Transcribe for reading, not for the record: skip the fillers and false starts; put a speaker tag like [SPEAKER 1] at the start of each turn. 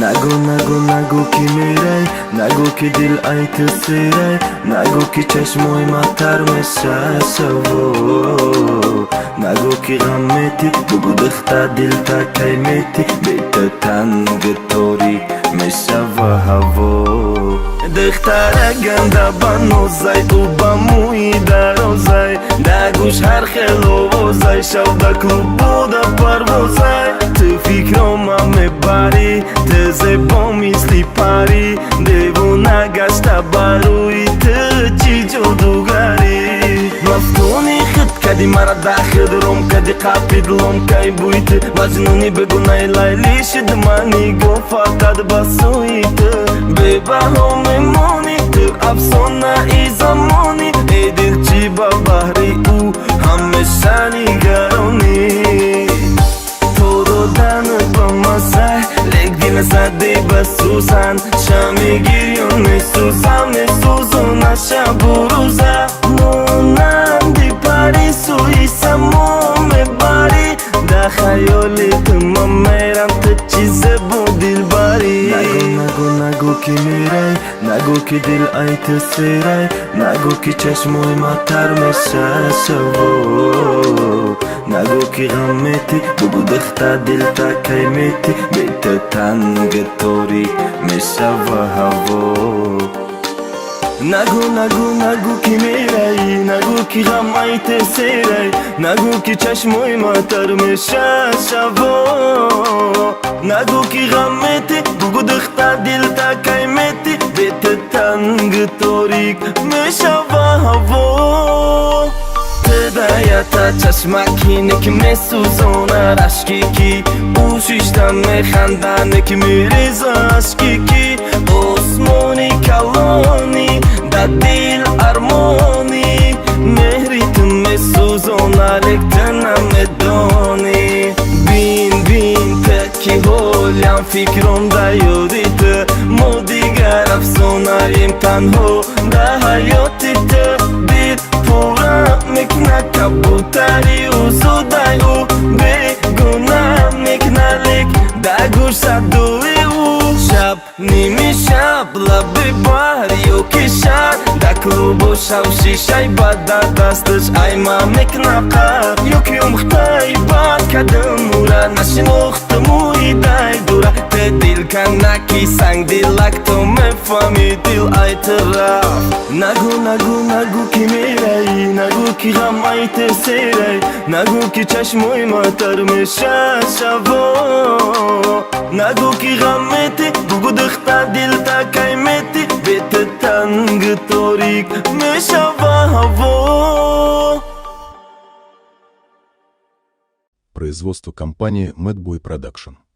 [SPEAKER 1] نگو که میری، نگو که دل ایت سیری، نگو که چشموی ما تر میشه شو، نگو که غمتی بگو دختا دل تا کی میتی، بیت تنگ تاریک میشه و هوا دختر گنده بنوزای او با موی دروزای دگوش هر خلوزای شو دکلوب بوده پروزای تو فکرم میبری تو زبا میسلی پری دیوونه گشته بروی تو چی جادوگری مفتونی خود کدی مرا داخل روم کدی قاپی دلم کی بویت مجنونی بگو نای لیلی شد منی گو فقط بسوی تو ببهم میمونی تو افسانه ای زمانی ای دل چی با بحری او همیشه نگرانی تو دادن با مسای لیک دین زدی بسوزن شمی گیریون میسوزم میسوزون شب و روزه مونم دی پری سوی سمو میبری در خیالی تو من میرم تو چیز با دل بری نگو که میری نگو که دل ایت سیری نگو که چشموی ما تر میشه شو نگو که غمتی بگو دختا دل تا کی میتی بیت تنگ تاریک میشه و هوا نگو که میری نگو که غمت سیری نگو که چشموی ما تر میشه شو نگو که غمتی بگو دختا دل تا کی میتی بیت تنگ تاریک میشه و هوا تدایتا چشمکی که میسوزونه رشکی کی اوشیشتم میخندنه که میریزه اشکی کی osmoni kaloni da dil armoni mehri tu mesuzona lektena medoni bin teki holyam fikromda yodite modigar afsonayim tanho da hayotite bir pura mekna kabutari uzuday u begunah meknalik da gursadui شب نیمی شب لب بار یوکی شد در کلوب و شب شیشه باد در دستش ای ما مکنقه یوکی امختای با کدم مورا نشنخت موی دای دورا ته دل کنکی سنگ دلک تو مفهمی دل ای طرف نگو که میری نگو که غم ایت سیری نگو که چشموی ما تر میشه شو نگو که غمتی بگو دختا دل تا کی میتی بیت تنگ تاریک میشه و هوا.
[SPEAKER 2] Производство компании Madboy Production.